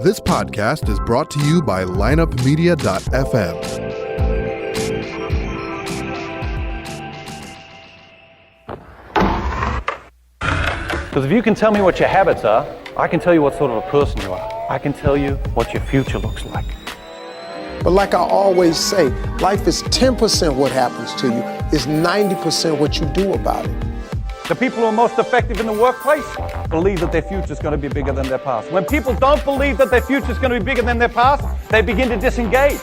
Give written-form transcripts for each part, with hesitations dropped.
This podcast is brought to you by lineupmedia.fm. Because if you can tell me what your habits are, I can tell you what sort of a person you are. I can tell you what your future looks like. But like I always say, life is 10% what happens to you, it's 90% what you do about it. The people who are most effective in the workplace believe that their future is going to be bigger than their past. When people don't believe that their future is going to be bigger than their past, they begin to disengage.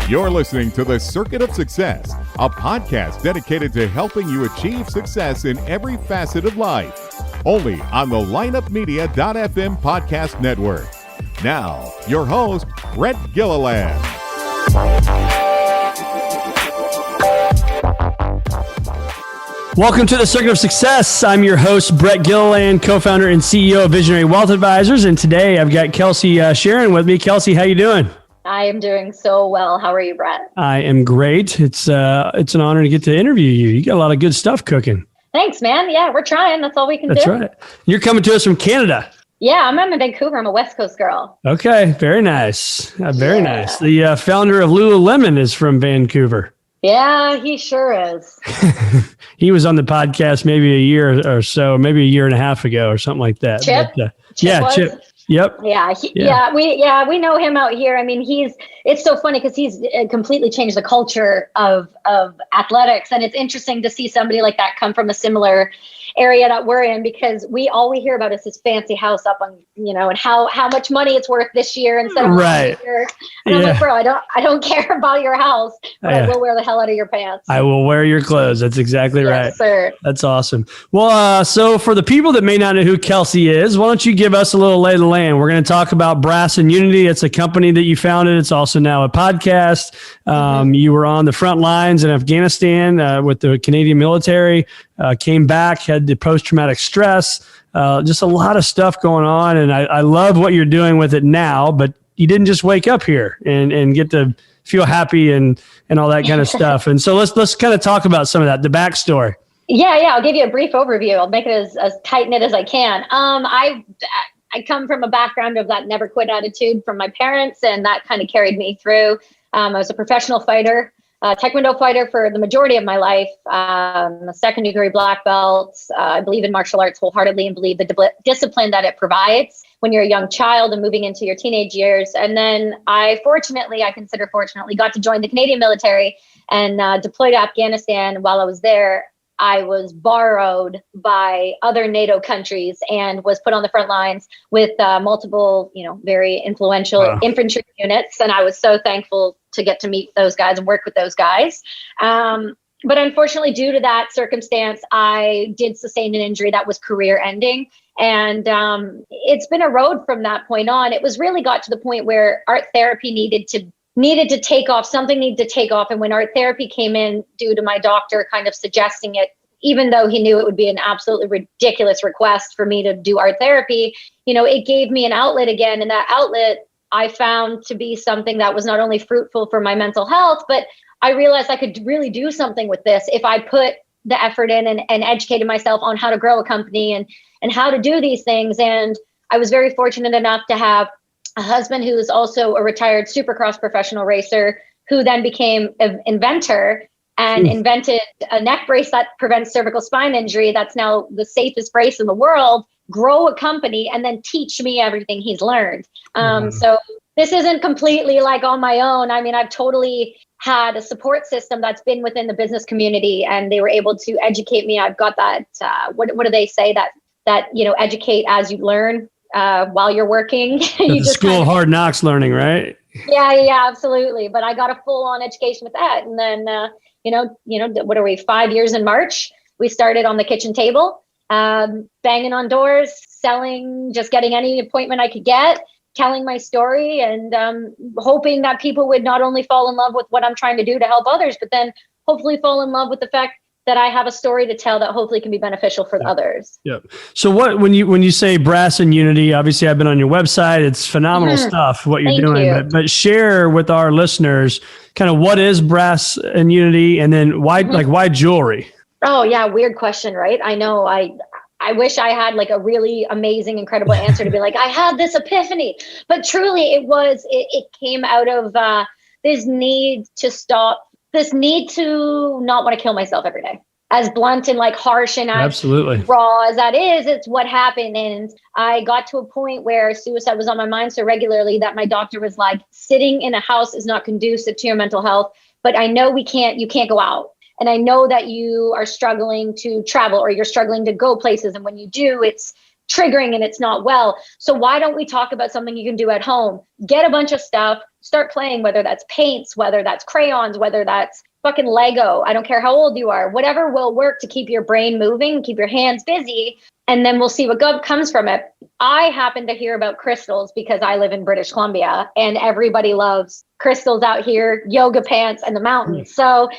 You're listening to The Circuit of Success, a podcast dedicated to helping you achieve success in every facet of life. Only on the lineupmedia.fm podcast network. Now, your host, Brett Gilliland. Welcome to The Circuit of Success. I'm your host, Brett Gilliland, co-founder and CEO of Visionary Wealth Advisors. And today I've got Kelsi Sheren with me. Kelsi, how you doing? I am doing so well. How are you, Brett? I am great. It's an honor to get to interview you. You got a lot of good stuff cooking. Thanks, man. Yeah, we're trying. That's all we can do. That's right. You're coming to us from Canada. Yeah, I'm in Vancouver. I'm a West Coast girl. Okay, very nice. Very nice. The founder of Lululemon is from Vancouver. Yeah, he sure is. He was on the podcast maybe a year or so, maybe a year and a half ago or something like that. Chip? But, Chip. Yep. We know him out here. I mean, it's so funny because he's completely changed the culture of athletics. And it's interesting to see somebody like that come from a similar area that we're in, because all we hear about is his fancy house up on, and how much money it's worth this year instead of right. last year. And I'm like, bro, I don't care about your house, but I will wear the hell out of your pants. I will wear your clothes. That's exactly right. Yes, sir. That's awesome. Well, so for the people that may not know who Kelsi is, why don't you give us a little lay of the land? We're going to talk about Brass and Unity. It's a company that you founded. It's also now a podcast. You were on the front lines in Afghanistan with the Canadian military, came back, had the post-traumatic stress, just a lot of stuff going on. And I love what you're doing with it now, but you didn't just wake up here and get to feel happy and all that kind of stuff. And so let's kind of talk about some of that, the backstory. Yeah. I'll give you a brief overview. I'll make it as tight-knit as I can. I come from a background of that never quit attitude from my parents, and that kind of carried me through. I was a professional fighter, Taekwondo fighter for the majority of my life, a second degree black belt. I believe in martial arts wholeheartedly and believe the discipline that it provides when you're a young child and moving into your teenage years. And then I consider fortunately, got to join the Canadian military and deployed to Afghanistan. While I was there, I was borrowed by other NATO countries and was put on the front lines with multiple, very influential infantry units. And I was so thankful to get to meet those guys and work with those guys. But unfortunately, due to that circumstance, I did sustain an injury that was career ending. And it's been a road from that point on. It was really got to the point where art therapy needed to take off. Something needed to take off. And when art therapy came in, due to my doctor kind of suggesting it, even though he knew it would be an absolutely ridiculous request for me to do art therapy, it gave me an outlet again. And that outlet I found to be something that was not only fruitful for my mental health, but I realized I could really do something with this if I put the effort in and educated myself on how to grow a company and how to do these things. And I was very fortunate enough to have a husband who is also a retired supercross professional racer, who then became an inventor and invented a neck brace that prevents cervical spine injury. That's now the safest brace in the world. Grow a company and then teach me everything he's learned. So this isn't completely like on my own. I mean, I've totally had a support system that's been within the business community, and they were able to educate me. I've got that, what do they say, that educate as you learn. While you're working. You just school of hard knocks learning, right? Yeah, absolutely. But I got a full-on education with that. And then, what are we, 5 years in March? We started on the kitchen table, banging on doors, selling, just getting any appointment I could get, telling my story, and hoping that people would not only fall in love with what I'm trying to do to help others, but then hopefully fall in love with the fact that I have a story to tell that hopefully can be beneficial for others. Yeah. So when you say Brass and Unity, obviously I've been on your website. It's phenomenal stuff, what you're doing, but share with our listeners kind of what is Brass and Unity, and then why jewelry? Oh yeah. Weird question, right? I know. I I wish I had like a really amazing, incredible answer to be like, I had this epiphany. But truly it came out of this need to stop, this need to not want to kill myself every day. As blunt and like harsh and absolutely raw as that is, it's what happened. And I got to a point where suicide was on my mind so regularly that my doctor was like, sitting in a house is not conducive to your mental health. But I know you can't go out. And I know that you are struggling to travel or you're struggling to go places. And when you do, it's triggering and it's not well. So why don't we talk about something you can do at home? Get a bunch of stuff, start playing, whether that's paints, whether that's crayons, whether that's fucking Lego. I don't care how old you are, whatever will work to keep your brain moving, keep your hands busy, and then we'll see what good comes from it. I happen to hear about crystals because I live in British Columbia and everybody loves crystals out here, yoga pants and the mountains. So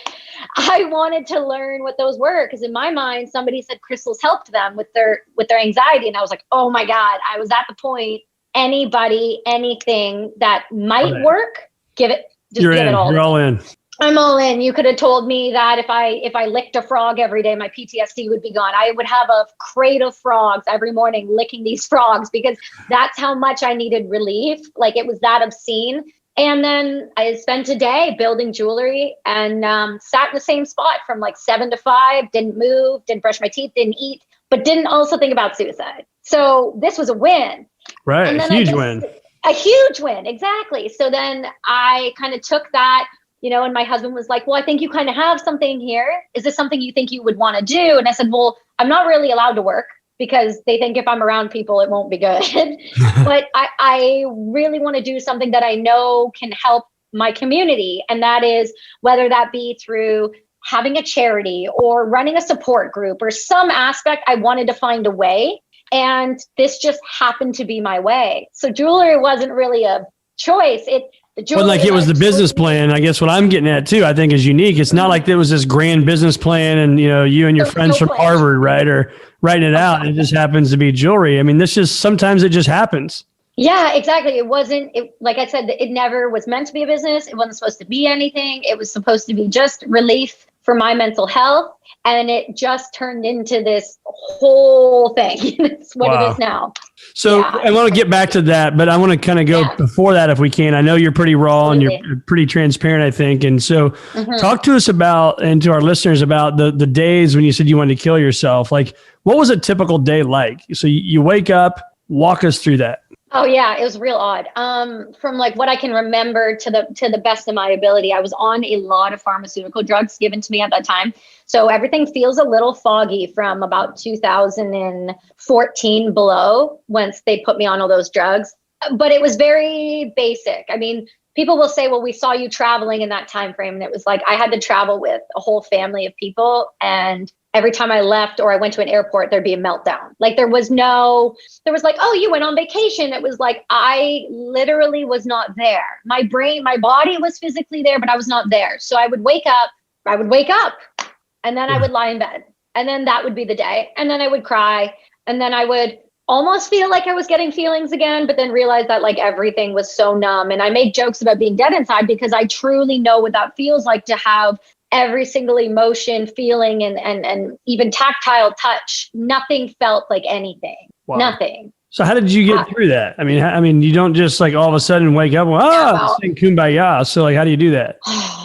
I wanted to learn what those were because in my mind, somebody said crystals helped them with their anxiety. And I was like, oh my God, I was at the point, anybody, anything that might work, give it all. You're all in. I'm all in. You could have told me that if I licked a frog every day, my PTSD would be gone. I would have a crate of frogs every morning licking these frogs because that's how much I needed relief. Like it was that obscene. And then I spent a day building jewelry and sat in the same spot from like 7 to 5, didn't move, didn't brush my teeth, didn't eat, but didn't also think about suicide. So this was a win. Right. A huge win. A huge win. Exactly. So then I kind of took that, and my husband was like, well, I think you kind of have something here. Is this something you think you would want to do? And I said, well, I'm not really allowed to work because they think if I'm around people, it won't be good. But I really want to do something that I know can help my community. And that is whether that be through having a charity or running a support group or some aspect. I wanted to find a way. And this just happened to be my way. So jewelry wasn't really a choice. But like it was the business plan. I guess what I'm getting at too, I think is unique. It's not like there was this grand business plan and, you and your friends from Harvard, right? Or writing it out. It just happens to be jewelry. I mean, sometimes it just happens. Yeah, exactly. Like I said, it never was meant to be a business. It wasn't supposed to be anything. It was supposed to be just relief for my mental health. And it just turned into this whole thing. It's what it is now. So I want to get back to that, but I want to kind of go before that if we can. I know you're pretty raw and you're pretty transparent, I think. And so talk to us about, and to our listeners about the days when you said you wanted to kill yourself. Like, what was a typical day like? So you wake up, walk us through that. Oh yeah, it was real odd. From like what I can remember to the best of my ability, I was on a lot of pharmaceutical drugs given to me at that time. So everything feels a little foggy from about 2014 below once they put me on all those drugs. But it was very basic. I mean, people will say, well, we saw you traveling in that time frame. And it was like I had to travel with a whole family of people. And every time I left or I went to an airport, there'd be a meltdown. Like there was like, oh, you went on vacation. It was like, I literally was not there. My body was physically there, but I was not there. So I would wake up and then I would lie in bed and then that would be the day. And then I would cry and then I would almost feel like I was getting feelings again, but then realize that like everything was so numb. And I made jokes about being dead inside because I truly know what that feels like to have every single emotion, feeling, and even tactile touch. Nothing felt like anything. Wow. Nothing. So how did you get through that? I mean, you don't just like all of a sudden wake up and sing Kumbaya. So like, how do you do that?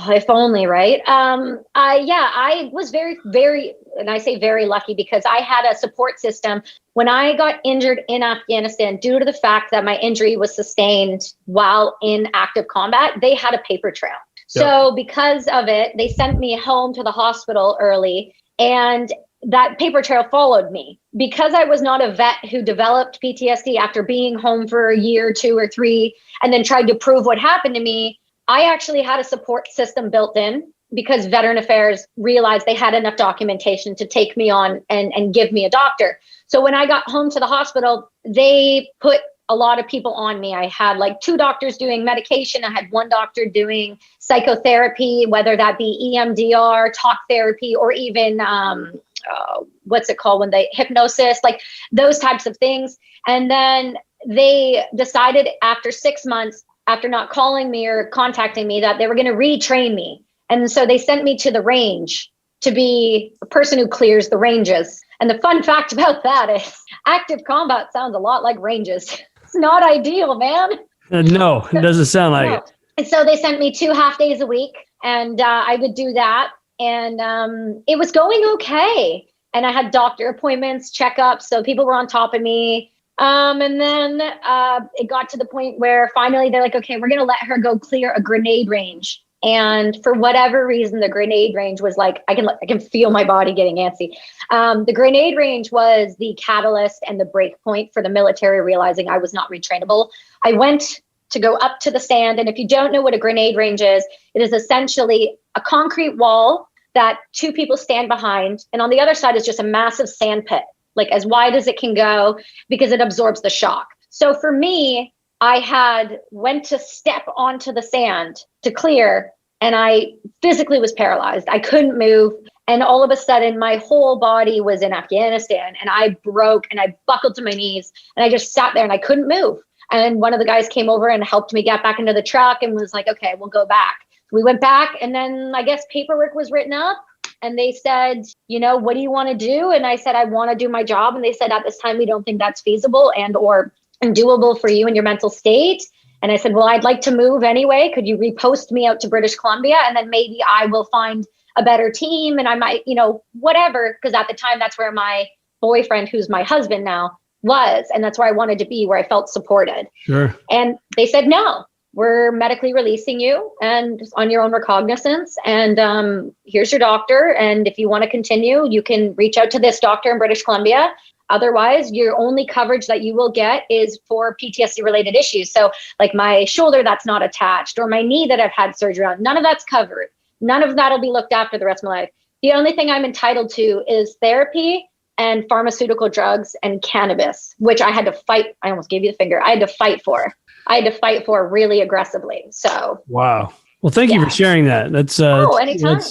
If only, right? I was very, very, and I say very lucky because I had a support system. When I got injured in Afghanistan, due to the fact that my injury was sustained while in active combat, they had a paper trail. So because of it, they sent me home to the hospital early and that paper trail followed me. Because I was not a vet who developed PTSD after being home for a year, 2 or 3, and then tried to prove what happened to me, I actually had a support system built in because Veteran Affairs realized they had enough documentation to take me on and give me a doctor. So when I got home to the hospital, they put a lot of people on me. I had like 2 doctors doing medication. I had 1 doctor doing psychotherapy, whether that be EMDR, talk therapy, or even what's it called when they hypnosis, like those types of things. And then they decided after 6 months, after not calling me or contacting me, that they were going to retrain me. And so they sent me to the range to be a person who clears the ranges. And the fun fact about that is active combat sounds a lot like ranges. It's not ideal, man. No, it doesn't sound like it. And so they sent me 2 half days a week, and I would do that. And it was going okay. And I had doctor appointments, checkups. So people were on top of me. And then it got to the point where finally they're like, okay, we're going to let her go clear a grenade range. And for whatever reason, the grenade range was like, I can feel my body getting antsy. The grenade range was the catalyst and the break point for the military realizing I was not retrainable. I went to go up to the sand. And if you don't know what a grenade range is, it is essentially a concrete wall that 2 people stand behind. And on the other side is just a massive sand pit, like as wide as it can go, because it absorbs the shock. So for me, I went to step onto the sand to clear, and I physically was paralyzed. I couldn't move. And all of a sudden, my whole body was in Afghanistan, and I broke and I buckled to my knees, and I just sat there and I couldn't move. And one of the guys came over and helped me get back into the truck and was like, okay, we'll go back. We went back, and then I guess paperwork was written up, and they said, what do you want to do? And I said, I want to do my job. And they said, at this time, we don't think that's feasible or doable for you and your mental state. And I said, well, I'd like to move anyway. Could you repost me out to British Columbia? And then maybe I will find a better team, and I might, whatever. Because at the time, that's where my boyfriend, who's my husband now, was. And that's where I wanted to be, where I felt supported. Sure. And they said, no, we're medically releasing you and on your own recognizance. And here's your doctor. And if you want to continue, you can reach out to this doctor in British Columbia. Otherwise, your only coverage that you will get is for PTSD related issues. So like my shoulder that's not attached, or my knee that I've had surgery on, none of that's covered. None of that'll be looked after the rest of my life. The only thing I'm entitled to is therapy and pharmaceutical drugs and cannabis, which I had to fight. I almost gave you the finger. I had to fight for. Really aggressively. So. Wow. Well, thank you for sharing that. That's anytime.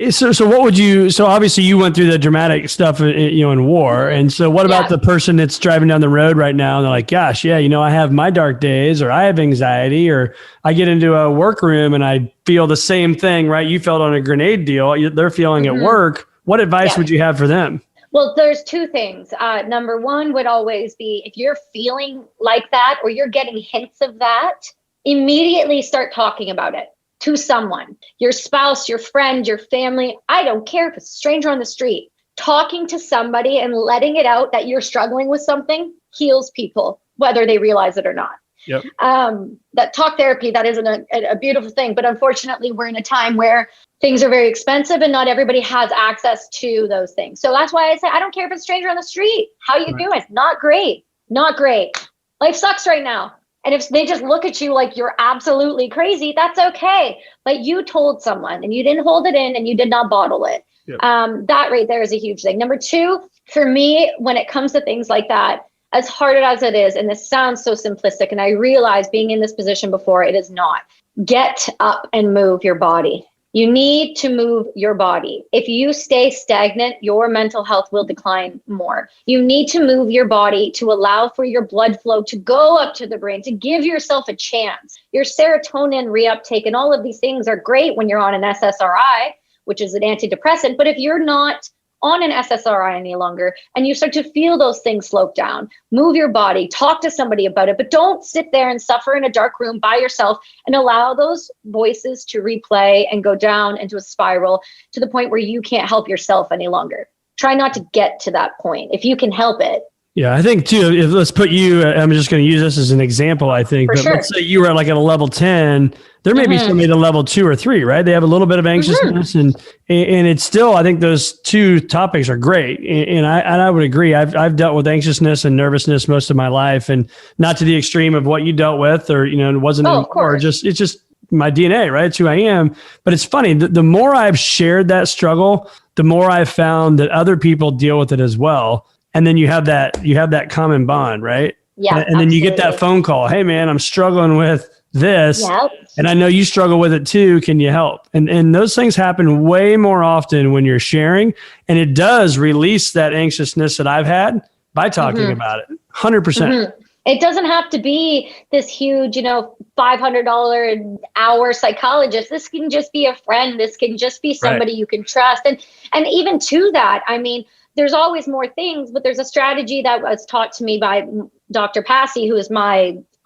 So what would you, so obviously you went through the dramatic stuff, in war. And so what about the person that's driving down the road right now? And they're like, gosh, yeah, I have my dark days, or I have anxiety, or I get into a workroom and I feel the same thing, right? You felt on a grenade deal. They're feeling at work. What advice would you have for them? Well, there's 2 things. Number 1 would always be, if you're feeling like that, or you're getting hints of that, immediately start talking about it to someone, your spouse, your friend, your family. I don't care if it's a stranger on the street. Talking to somebody and letting it out that you're struggling with something heals people, whether they realize it or not. Yep. That talk therapy, that isn't a beautiful thing. But unfortunately, we're in a time where things are very expensive and not everybody has access to those things. So that's why I say, I don't care if it's a stranger on the street. How you doing? Not great. Not great. Life sucks right now. And if they just look at you like you're absolutely crazy, that's okay. But you told someone and you didn't hold it in and you did not bottle it. Yep. That right there is a huge thing. Number 2, for me, when it comes to things like that, as hard as it is, and this sounds so simplistic, and I realize being in this position before, it is not. Get up and move your body. You need to move your body. If you stay stagnant, your mental health will decline more. You need to move your body to allow for your blood flow to go up to the brain, to give yourself a chance. Your serotonin reuptake and all of these things are great when you're on an SSRI, which is an antidepressant. But if you're not on an SSRI any longer and you start to feel those things slope down, move your body, talk to somebody about it, but don't sit there and suffer in a dark room by yourself and allow those voices to replay and go down into a spiral to the point where you can't help yourself any longer. Try not to get to that point if you can help it. Yeah, I think too, if let's put you, I'm just going to use this as an example, I think, but let's say you were like at a level 10, there may be somebody at a level 2 or 3, right? They have a little bit of anxiousness and it's still, I think those 2 topics are great. And I would agree. I've dealt with anxiousness and nervousness most of my life, and not to the extreme of what you dealt with, or, it wasn't, it's just my DNA, right? It's who I am. But it's funny, the more I've shared that struggle, the more I've found that other people deal with it as well. And then you have that common bond, right? Yeah. And then you get that phone call. Hey man, I'm struggling with this. Yep. And I know you struggle with it too. Can you help? And those things happen way more often when you're sharing. And it does release that anxiousness that I've had by talking about it. 100%. It doesn't have to be this huge, $500 an hour psychologist. This can just be a friend. This can just be somebody you can trust. And even to that, I mean, there's always more things, but there's a strategy that was taught to me by Dr. Passy, who is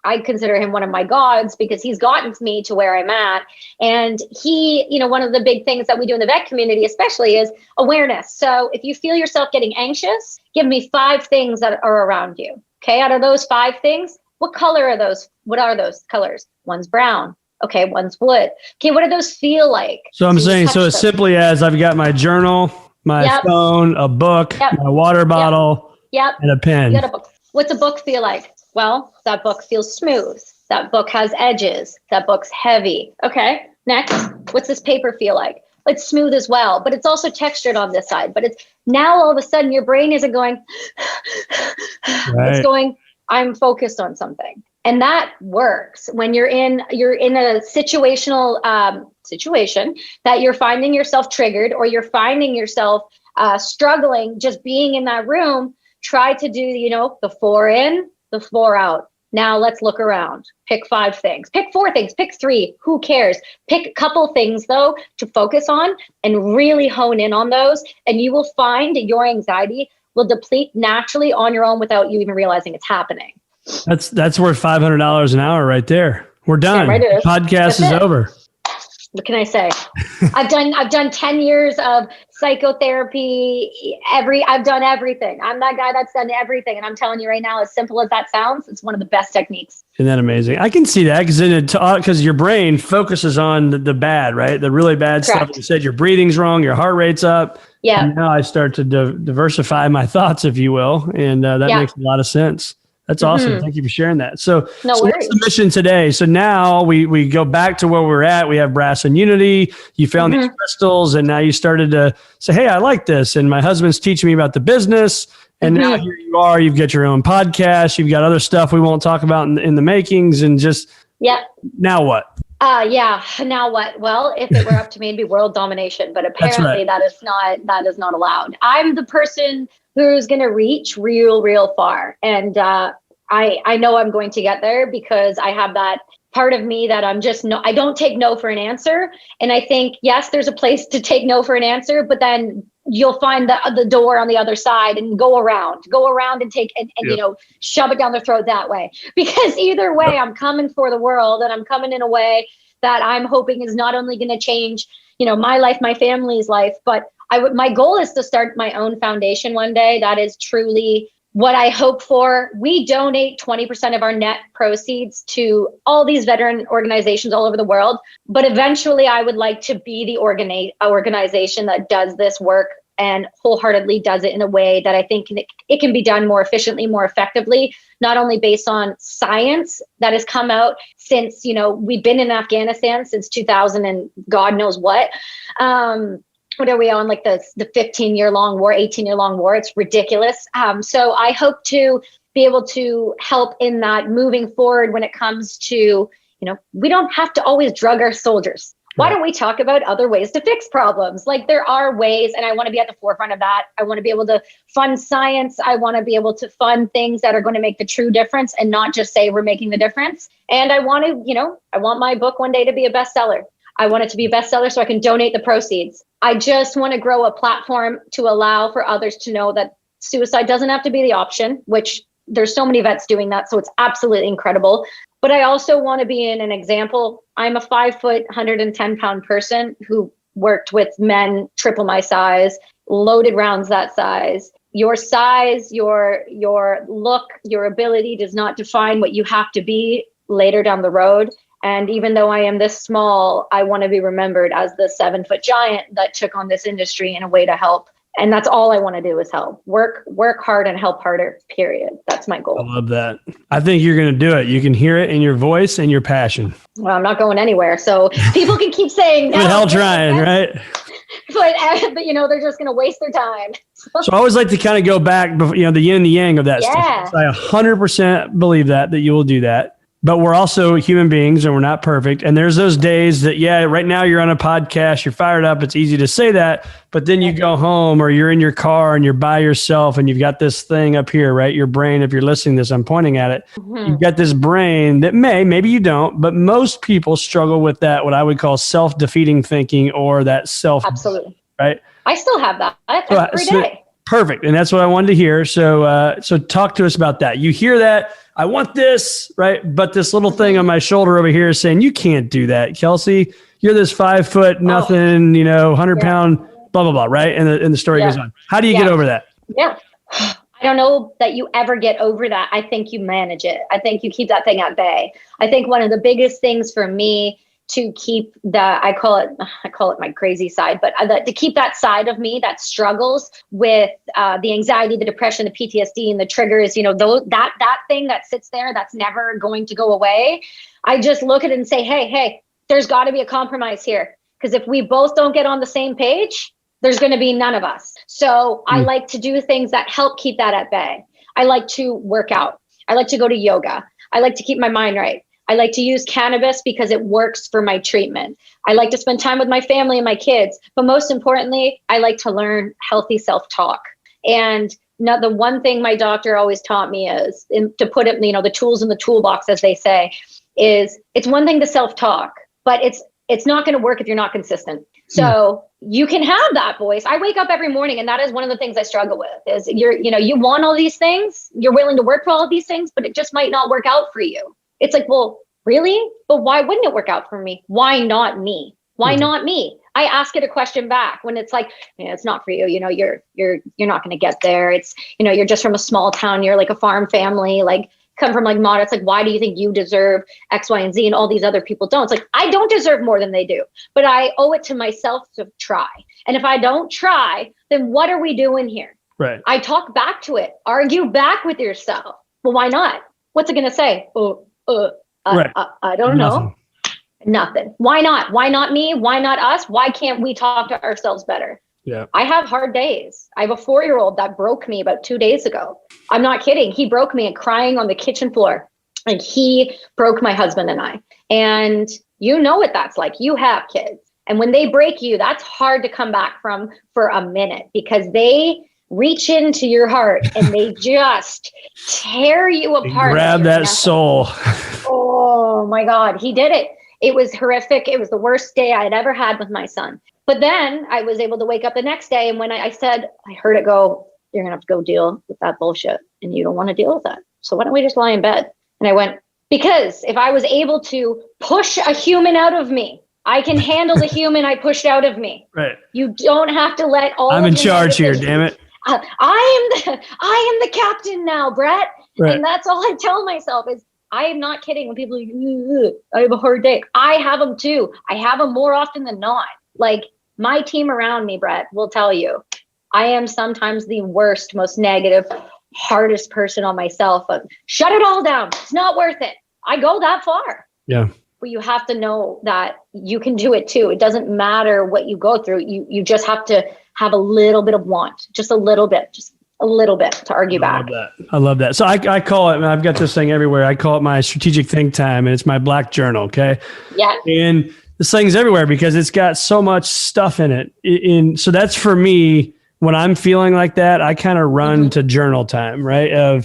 I consider him one of my gods, because he's gotten me to where I'm at. And he, one of the big things that we do in the vet community, especially, is awareness. So if you feel yourself getting anxious, give me 5 things that are around you. Okay. Out of those 5 things, what color are those? What are those colors? One's brown. Okay. One's wood. Okay. What do those feel like? So I'm saying, so as simply as I've got my journal, my phone, a book, my water bottle, and a pen. You got a book. What's a book feel like? Well, that book feels smooth. That book has edges. That book's heavy. Okay, next. What's this paper feel like? It's smooth as well, but it's also textured on this side. But it's now all of a sudden your brain isn't going, it's going, I'm focused on something. And that works when you're in a situational situation that you're finding yourself triggered, or you're finding yourself struggling just being in that room. Try to do, the 4 in, the 4 out. Now let's look around. Pick 5 things. Pick 4 things. Pick 3. Who cares? Pick a couple things, though, to focus on and really hone in on those. And you will find your anxiety will deplete naturally on your own without you even realizing it's happening. That's worth $500 an hour right there. We're done. Yeah, right. Podcast is over. What can I say? I've done 10 years of psychotherapy. I've done everything. I'm that guy that's done everything. And I'm telling you right now, as simple as that sounds, it's one of the best techniques. Isn't that amazing? I can see that because your brain focuses on the bad, right? The really bad stuff. You said your breathing's wrong, your heart rate's up. Yeah. And now I start to diversify my thoughts, if you will. And that makes a lot of sense. That's awesome. Thank you for sharing that. So what's the mission today? So now we go back to where we're at. We have Brass and Unity. You found these crystals, and now you started to say, hey, I like this. And my husband's teaching me about the business. And now here you are. You've got your own podcast. You've got other stuff we won't talk about in the makings. And just now what? Now what? Well, if it were up to me, it'd be world domination. But apparently that is not allowed. I'm the person who's going to reach real far. And I know I'm going to get there because I have that part of me that I don't take no for an answer. And I think, yes, there's a place to take no for an answer, but then you'll find the door on the other side and go around and take and shove it down their throat that way. Because either way, I'm coming for the world, and I'm coming in a way that I'm hoping is not only going to change, my life, my family's life, but my goal is to start my own foundation one day. That is truly what I hope for. We donate 20% of our net proceeds to all these veteran organizations all over the world. But eventually I would like to be the organization that does this work and wholeheartedly does it in a way that I think it can be done more efficiently, more effectively, not only based on science that has come out since, we've been in Afghanistan since 2000 and God knows what. What are we on, like the 15-year-long war, 18-year-long war? It's ridiculous. So I hope to be able to help in that moving forward when it comes to, we don't have to always drug our soldiers. Why don't we talk about other ways to fix problems? Like, there are ways, and I want to be at the forefront of that. I want to be able to fund science. I want to be able to fund things that are going to make the true difference and not just say we're making the difference. And I want to, I want my book one day to be a bestseller. I want it to be a bestseller so I can donate the proceeds. I just want to grow a platform to allow for others to know that suicide doesn't have to be the option, which there's so many vets doing that. So it's absolutely incredible. But I also want to be an example. I'm a 5 foot, 110 pound person who worked with men triple my size, loaded rounds that size. Your size, your look, your ability does not define what you have to be later down the road. And even though I am this small, I want to be remembered as the 7 foot giant that took on this industry in a way to help. And that's all I want to do is help. Work hard and help harder, period. That's my goal. I love that. I think you're going to do it. You can hear it in your voice and your passion. Well, I'm not going anywhere. So people can keep saying no. But hell trying, right? But they're just going to waste their time. So I always like to kind of go back, the yin and the yang of that stuff. So I 100% believe that you will do that. But we're also human beings and we're not perfect. And there's those days that, right now you're on a podcast, you're fired up. It's easy to say that, but then you go home or you're in your car and you're by yourself and you've got this thing up here, right? Your brain, if you're listening to this, I'm pointing at it. Mm-hmm. You've got this brain that maybe you don't, but most people struggle with that, what I would call self-defeating thinking or that self. Absolutely. Right? I still have that every day. Perfect. And that's what I wanted to hear. So, so talk to us about that. You hear that, I want this, right? But this little thing on my shoulder over here is saying, you can't do that, Kelsi. You're this 5 foot, nothing, 100-pound, blah, blah, blah, right? And the story goes on. How do you get over that? Yeah. I don't know that you ever get over that. I think you manage it. I think you keep that thing at bay. I think one of the biggest things for me to keep I call it my crazy side, but to keep that side of me that struggles with the anxiety, the depression, the PTSD, and the triggers, that thing that sits there, that's never going to go away. I just look at it and say, hey, there's got to be a compromise here. Because if we both don't get on the same page, there's going to be none of us. So I like to do things that help keep that at bay. I like to work out. I like to go to yoga. I like to keep my mind right. I like to use cannabis because it works for my treatment. I like to spend time with my family and my kids. But most importantly, I like to learn healthy self-talk. And now the one thing my doctor always taught me is to put it, the tools in the toolbox, as they say, is it's one thing to self-talk, but it's not going to work if you're not consistent. So you can have that voice. I wake up every morning, and that is one of the things I struggle with is you want all these things, you're willing to work for all of these things, but it just might not work out for you. It's like, well, really? But why wouldn't it work out for me? Why not me? Why not me? I ask it a question back when it's like, it's not for you. You're not going to get there. It's, you're just from a small town. You're like a farm family, like come from like modern. It's like, why do you think you deserve X, Y, and Z and all these other people don't? It's like, I don't deserve more than they do, but I owe it to myself to try. And if I don't try, then what are we doing here? Right. I talk back to it, argue back with yourself. Well, why not? What's it going to say? Right. I don't know. Nothing. Why not? Why not me? Why not us? Why can't we talk to ourselves better? Yeah. I have hard days. I have a 4-year-old that broke me about 2 days ago. I'm not kidding. He broke me and crying on the kitchen floor. And he broke my husband and I. And you know what that's like. You have kids. And when they break you, that's hard to come back from for a minute because they reach into your heart and they just tear you apart. Grab that soul. Oh my God, he did it. It was horrific. It was the worst day I had ever had with my son. But then I was able to wake up the next day. And when I heard it go, you're going to have to go deal with that bullshit. And you don't want to deal with that. So why don't we just lie in bed? And I went, because if I was able to push a human out of me, I can handle the human I pushed out of me. Right. You don't have to let all I'm of in charge here, damn it. I am the captain now, Brett. Right. And that's all I tell myself is I am not kidding when people are like, I have a hard day. I have them too. I have them more often than not. Like my team around me, Brett, will tell you, I am sometimes the worst, most negative, hardest person on myself. But shut it all down. It's not worth it. I go that far. Yeah. But you have to know that you can do it too. It doesn't matter what you go through. You just have to have a little bit of want, just a little bit to argue back. I love that. So I call it, I've got this thing everywhere. I call it my strategic think time, and it's my black journal. Okay. Yeah. And this thing's everywhere because it's got so much stuff in it. So that's for me, when I'm feeling like that, I kind of run to journal time, right?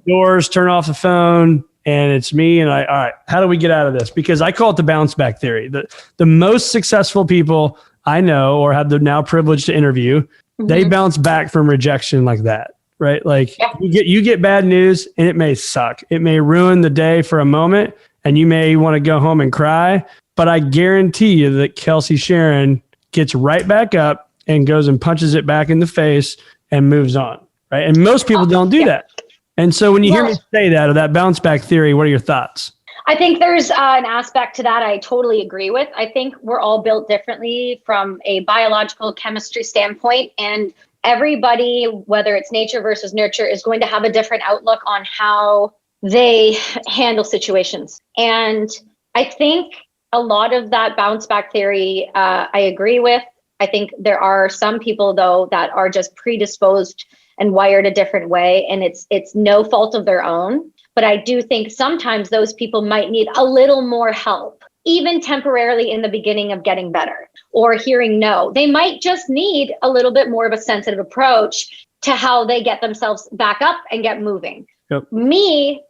Doors, turn off the phone, and it's me. And all right, how do we get out of this? Because I call it the bounce back theory. The most successful people I know or have the now privilege to interview, they bounce back from rejection like that, right? Like you get bad news and it may suck. It may ruin the day for a moment and you may want to go home and cry, but I guarantee you that Kelsi Sheren gets right back up and goes and punches it back in the face and moves on, right? And most people don't do that. And so when you hear me say that, or that bounce back theory, what are your thoughts? I think there's an aspect to that I totally agree with. I think we're all built differently from a biological chemistry standpoint, and everybody, whether it's nature versus nurture, is going to have a different outlook on how they handle situations. And I think a lot of that bounce back theory, I agree with. I think there are some people, though, that are just predisposed and wired a different way, and it's no fault of their own. But I do think sometimes those people might need a little more help, even temporarily in the beginning of getting better or hearing no. They might just need a little bit more of a sensitive approach to how they get themselves back up and get moving. Yep. Me,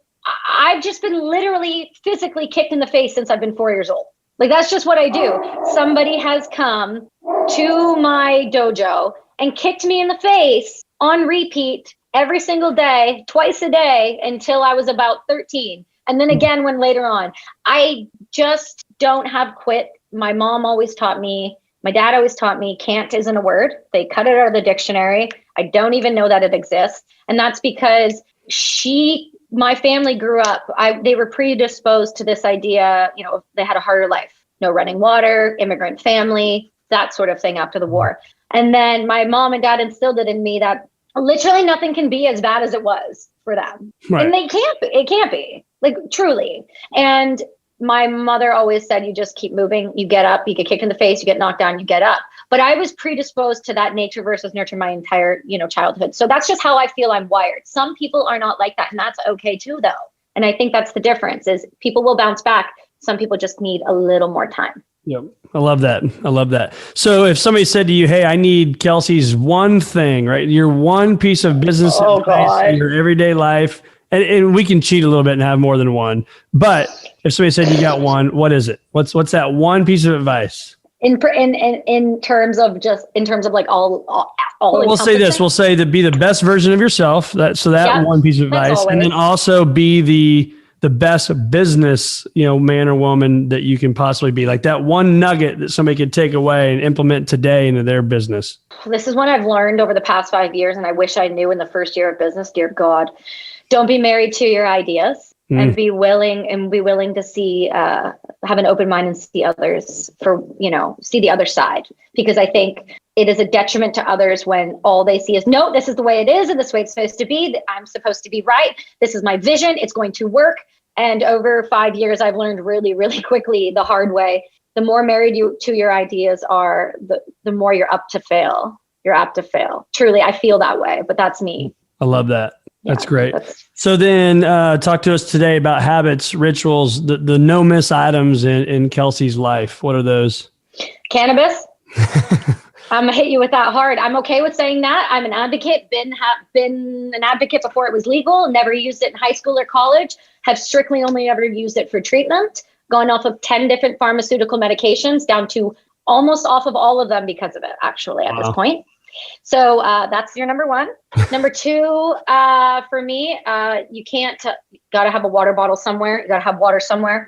I've just been literally physically kicked in the face since I've been 4 years old. Like, that's just what I do. Somebody has come to my dojo and kicked me in the face on repeat every single day, twice a day until I was about 13. And then again, when later on, I just don't have quit. My mom always taught me, my dad always taught me, can't isn't a word. They cut it out of the dictionary. I don't even know that it exists. And that's because my family grew up, they were predisposed to this idea, they had a harder life, no running water, immigrant family, that sort of thing after the war. And then my mom and dad instilled it in me that literally nothing can be as bad as it was for them. Right. And it can't be, like, truly. And my mother always said, you just keep moving, you get up, you get kicked in the face, you get knocked down, you get up. But I was predisposed to that nature versus nurture my entire, childhood. So that's just how I feel I'm wired. Some people are not like that, and that's okay too, though. And I think that's the difference, is people will bounce back. Some people just need a little more time. Yep. I love that. So if somebody said to you, hey, I need Kelsi's one thing, right? Your one piece of business advice in your everyday life, and we can cheat a little bit and have more than one. But if somebody said you got one, what is it? What's that one piece of advice? In terms of like all. We'll say this. We'll say to be the best version of yourself. One piece of advice, and then also be the best business, man or woman that you can possibly be. Like that one nugget that somebody could take away and implement today into their business. This is what I've learned over the past 5 years, and I wish I knew in the first year of business. Dear God, don't be married to your ideas. And be willing to see, have an open mind and see others see the other side. Because I think it is a detriment to others when all they see is, no, this is the way it is. And this is the way it's supposed to be. I'm supposed to be right. This is my vision. It's going to work. And over 5 years, I've learned really, really quickly the hard way. The more married you to your ideas are, the more you're up to fail. You're apt to fail. Truly, I feel that way, but that's me. I love that. That's great. So then talk to us today about habits, rituals, the no miss items in Kelsi's life. What are those? Cannabis. I'm gonna hit you with that hard. I'm okay with saying that. I'm an advocate, been an advocate before it was legal, never used it in high school or college, have strictly only ever used it for treatment, gone off of 10 different pharmaceutical medications, down to almost off of all of them because of it, actually, at this point. So that's your number one. Number two, for me, you gotta have a water bottle somewhere. You gotta have water somewhere.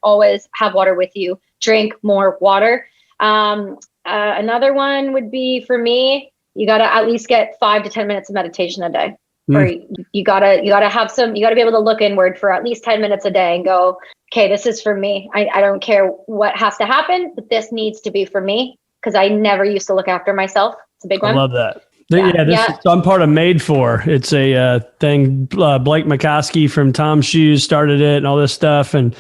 Always have water with you. Drink more water. Another one would be, for me, you gotta at least get 5 to 10 minutes of meditation a day. Or you gotta be able to look inward for at least 10 minutes a day and go, okay, this is for me. I don't care what has to happen, but this needs to be for me. Because I never used to look after myself. It's a big one. I love that. So I'm part of Made For. It's a thing. Blake McCoskey from Tom's Shoes started it and all this stuff. And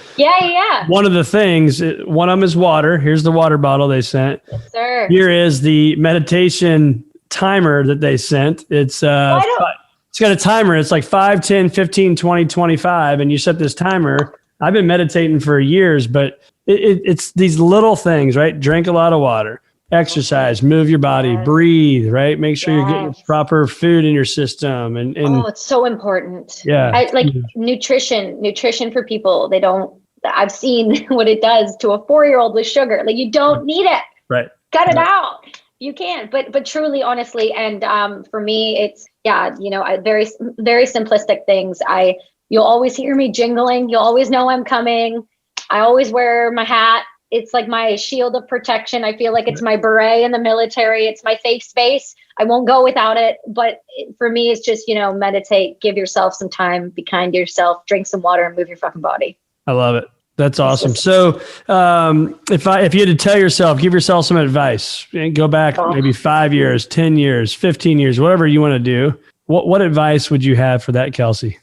one of the things, one of them is water. Here's the water bottle they sent. Yes, sir. Here is the meditation timer that they sent. It's got a timer. It's like 5, 10, 15, 20, 25. And you set this timer. I've been meditating for years, but it's these little things, right? Drink a lot of water. Exercise, move your body, breathe, right? Make sure you're getting proper food in your system. And it's so important. Yeah. Nutrition for people. I've seen what it does to a 4-year-old with sugar. Like, you don't need it. Right. Cut it out. You can, but truly, honestly. And for me, it's, very, very simplistic things. You'll always hear me jingling. You'll always know I'm coming. I always wear my hat. It's like my shield of protection. I feel like it's my beret in the military. It's my safe space. I won't go without it. But for me, it's just, meditate, give yourself some time, be kind to yourself, drink some water, and move your fucking body. I love it. That's awesome. So if you had to tell yourself, give yourself some advice, go back maybe 5 years, 10 years, 15 years, whatever you want to do. What advice would you have for that, Kelsi?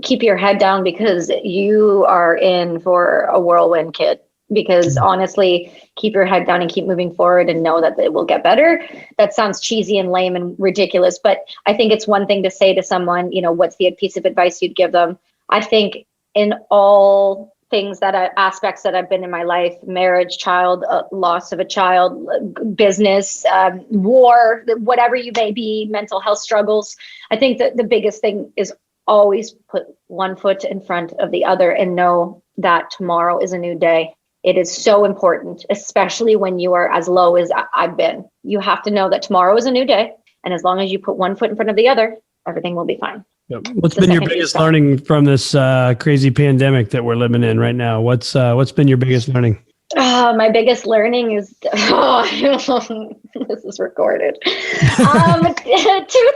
Keep your head down, because you are in for a whirlwind, kid. Because honestly, keep your head down and keep moving forward and know that it will get better. That sounds cheesy and lame and ridiculous, but I think it's one thing to say to someone, what's the piece of advice you'd give them? I think in all things aspects that I've been in my life, marriage, child, loss of a child, business, war, whatever you may be, mental health struggles, I think that the biggest thing is always put one foot in front of the other and know that tomorrow is a new day. It is so important, especially when you are as low as I've been. You have to know that tomorrow is a new day. And as long as you put one foot in front of the other, everything will be fine. Yep. What's been your biggest learning from this crazy pandemic that we're living in right now? What's been your biggest learning? My biggest learning is, this is recorded. 2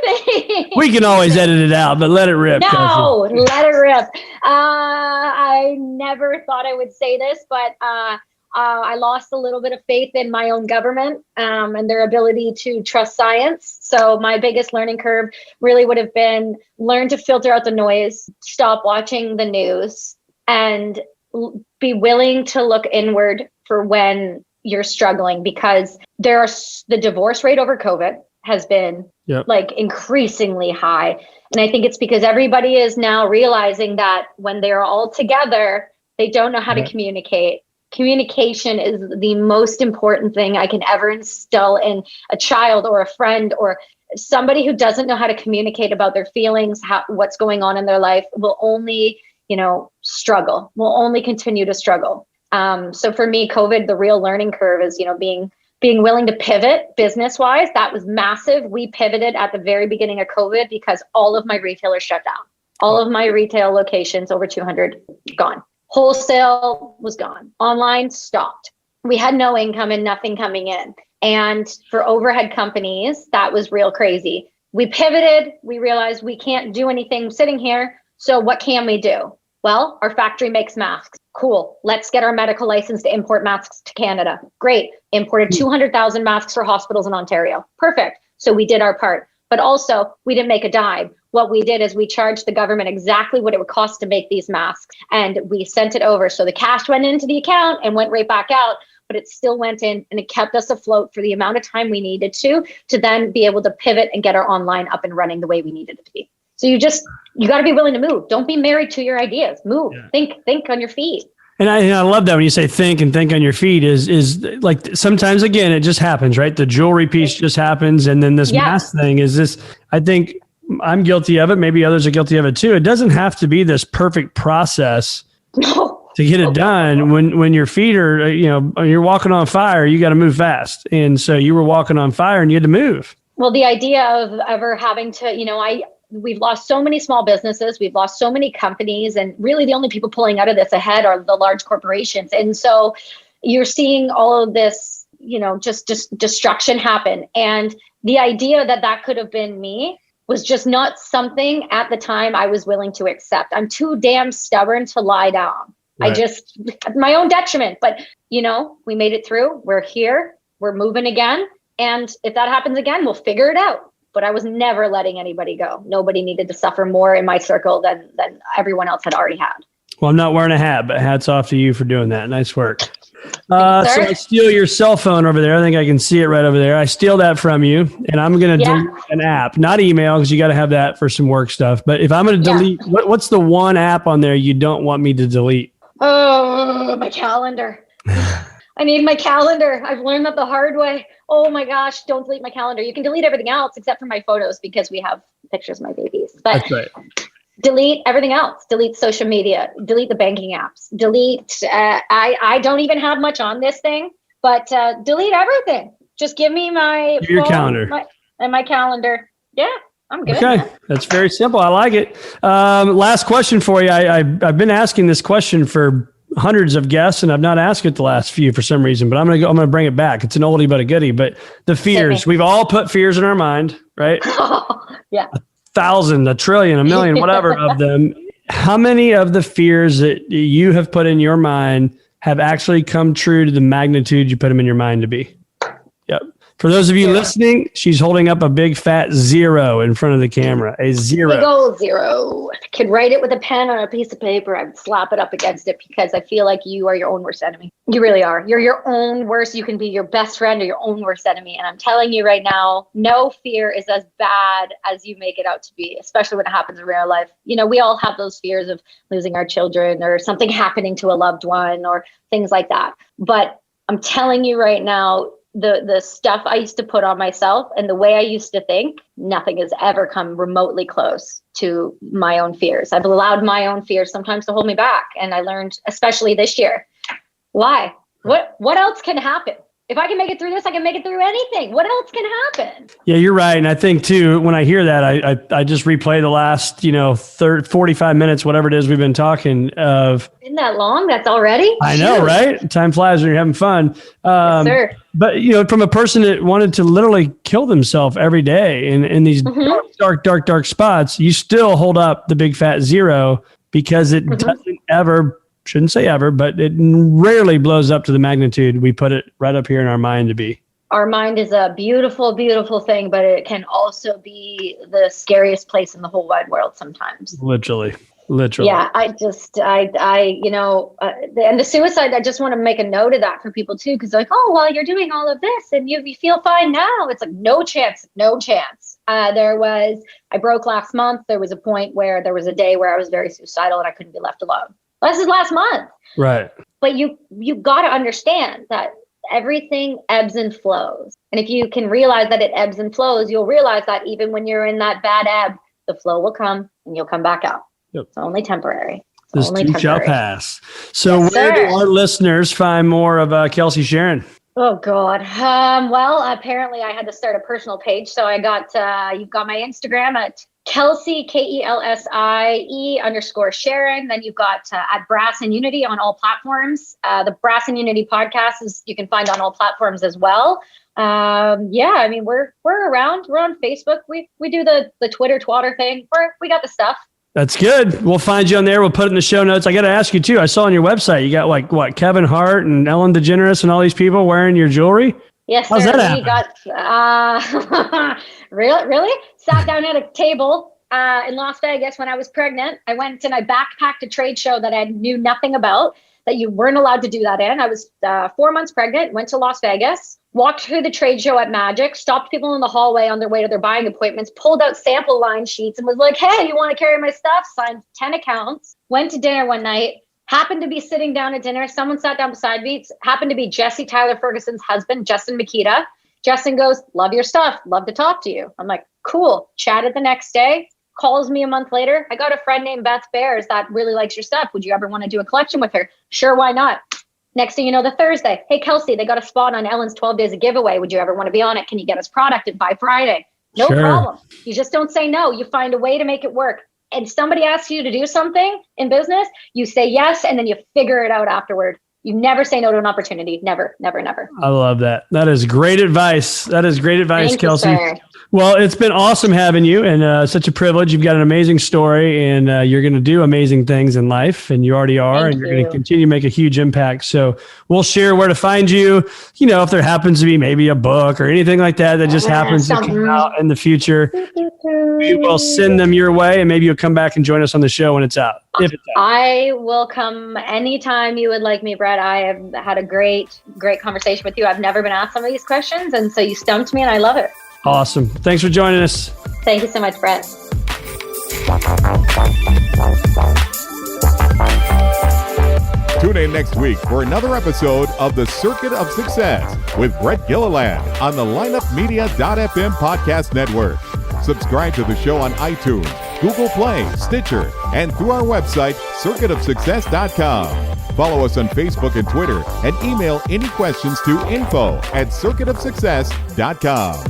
things. We can always edit it out, but let it rip. No, Kelsi. let it rip. I never thought I would say this, but I lost a little bit of faith in my own government and their ability to trust science. So my biggest learning curve really would have been learn to filter out the noise, stop watching the news, and be willing to look inward for when you're struggling, because the divorce rate over COVID has been like increasingly high. And I think it's because everybody is now realizing that when they're all together, they don't know how to communicate. Communication is the most important thing I can ever instill in a child or a friend or somebody who doesn't know how to communicate about their feelings, what's going on in their life will only struggle, will only continue to struggle. So for me, COVID, the real learning curve is, being willing to pivot business wise. That was massive. We pivoted at the very beginning of COVID because all of my retailers shut down. All of my retail locations, over 200, gone. Wholesale was gone. Online stopped. We had no income and nothing coming in. And for overhead companies, that was real crazy. We pivoted. We realized we can't do anything sitting here. So what can we do? Well, our factory makes masks. Cool. Let's get our medical license to import masks to Canada. Great. Imported 200,000 masks for hospitals in Ontario. Perfect. So we did our part. But also, we didn't make a dime. What we did is we charged the government exactly what it would cost to make these masks. And we sent it over. So the cash went into the account and went right back out. But it still went in, and it kept us afloat for the amount of time we needed to then be able to pivot and get our online up and running the way we needed it to be. So you got to be willing to move. Don't be married to your ideas. Move. Yeah. Think on your feet. And I love that when you say think on your feet is like sometimes, again, it just happens, right? The jewelry piece just happens. And then this mask thing is this, I think I'm guilty of it. Maybe others are guilty of it too. It doesn't have to be this perfect process to get it done. When your feet are, you're walking on fire, you got to move fast. And so you were walking on fire and you had to move. Well, the idea of ever having to, we've lost so many small businesses. We've lost so many companies, and really the only people pulling out of this ahead are the large corporations. And so you're seeing all of this, just destruction happen. And the idea that could have been me was just not something at the time I was willing to accept. I'm too damn stubborn to lie down. Right. My own detriment, but we made it through. We're here, we're moving again. And if that happens again, we'll figure it out. But I was never letting anybody go. Nobody needed to suffer more in my circle than everyone else had already had. Well, I'm not wearing a hat, but hats off to you for doing that. Nice work. So I steal your cell phone over there. I think I can see it right over there. I steal that from you, and I'm going to delete an app, not email, because you got to have that for some work stuff. But if I'm going to delete, what's the one app on there you don't want me to delete? Oh, my calendar. I need my calendar. I've learned that the hard way. Oh my gosh, don't delete my calendar. You can delete everything else except for my photos because we have pictures of my babies. But that's right. Delete everything else. Delete social media. Delete the banking apps. Delete. I don't even have much on this thing, but delete everything. Just give me my your calendar and my calendar. Yeah, I'm good. Okay, that's very simple. I like it. Last question for you. I've been asking this question for hundreds of guests, and I've not asked it the last few for some reason, but I'm going to bring it back. It's an oldie, but a goodie, but the fears, we've all put fears in our mind, right? Yeah. 1,000, 1,000,000,000,000, 1,000,000, whatever of them. How many of the fears that you have put in your mind have actually come true to the magnitude you put them in your mind to be? Yep. For those of you listening, she's holding up a big fat 0 in front of the camera. A 0. Big old 0. I could write it with a pen on a piece of paper. I'd slap it up against it because I feel like you are your own worst enemy. You really are. You're your own worst. You can be your best friend or your own worst enemy. And I'm telling you right now, no fear is as bad as you make it out to be, especially when it happens in real life. We all have those fears of losing our children or something happening to a loved one or things like that. But I'm telling you right now, the stuff I used to put on myself and the way I used to think, nothing has ever come remotely close to my own fears. I've allowed my own fears sometimes to hold me back. And I learned, especially this year, Why? What else can happen? If I can make it through this, I can make it through anything. What else can happen? Yeah, you're right. And I think too, when I hear that, I just replay the last, 45 minutes, whatever it is we've been talking of. Isn't that long? That's already? I know, right? Time flies when you're having fun. Yes, sir. But, from a person that wanted to literally kill themselves every day in these dark spots, you still hold up the big fat 0 because it doesn't ever, shouldn't say ever, but it rarely blows up to the magnitude we put it right up here in our mind to be. Our mind is a beautiful, beautiful thing, but it can also be the scariest place in the whole wide world sometimes. Literally. Yeah, and the suicide, I just want to make a note of that for people too, because like, oh, well, you're doing all of this and you feel fine now. It's like, no chance. I broke last month. There was a point where there was a day where I was very suicidal and I couldn't be left alone. This is last month. Right. But you got to understand that everything ebbs and flows. And if you can realize that it ebbs and flows, you'll realize that even when you're in that bad ebb, the flow will come and you'll come back out. Yep. It's only temporary. This too shall pass. So yes, where do our listeners find more of Kelsi Sheren? Oh, God. Well, apparently I had to start a personal page. So I got, you've got my Instagram at Kelsi, KELSIE_Sheren. Then you've got at Brass and Unity on all platforms. The Brass and Unity podcast you can find on all platforms as well. We're around. We're on Facebook. We do the Twitter twatter thing. We got the stuff. That's good. We'll find you on there. We'll put it in the show notes. I got to ask you too. I saw on your website, you got like what, Kevin Hart and Ellen DeGeneres and all these people wearing your jewelry. Yes, how's sir. That we got, really? Sat down at a table in Las Vegas when I was pregnant. I went and I backpacked a trade show that I knew nothing about, that you weren't allowed to do that in. I was 4 months pregnant, went to Las Vegas, walked through the trade show at Magic, stopped people in the hallway on their way to their buying appointments, pulled out sample line sheets and was like, hey, you want to carry my stuff? Signed 10 accounts, went to dinner one night, happened to be sitting down at dinner. Someone sat down beside me. It happened to be Jesse Tyler Ferguson's husband, Justin Makita. Justin goes, love your stuff. Love to talk to you. I'm like, cool. Chatted the next day. Calls me a month later. I got a friend named Beth Bears that really likes your stuff. Would you ever want to do a collection with her? Sure, why not? Next thing you know, the Thursday, hey, Kelsi, they got a spot on Ellen's 12 Days of Giveaway. Would you ever want to be on it? Can you get us product by Friday? No problem. You just don't say no. You find a way to make it work. And somebody asks you to do something in business, you say yes, and then you figure it out afterward. You never say no to an opportunity. Never, never, never. I love that. That is great advice. Thank Kelsi. You, sir. Well, it's been awesome having you and such a privilege. You've got an amazing story and you're going to do amazing things in life and you already are. You're going to continue to make a huge impact. So we'll share where to find you. If there happens to be maybe a book or anything like that just happens to come out in the future, we will send them your way and maybe you'll come back and join us on the show when it's out. If it's out. I will come anytime you would like me, Brett. I have had a great conversation with you. I've never been asked some of these questions. And so you stumped me and I love it. Awesome. Thanks for joining us. Thank you so much, Brett. Tune in next week for another episode of The Circuit of Success with Brett Gilliland on the lineupmedia.fm podcast network. Subscribe to the show on iTunes, Google Play, Stitcher, and through our website, circuitofsuccess.com. Follow us on Facebook and Twitter and email any questions to info@circuitofsuccess.com.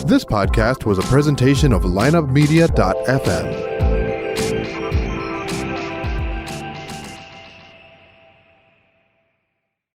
This podcast was a presentation of lineupmedia.fm.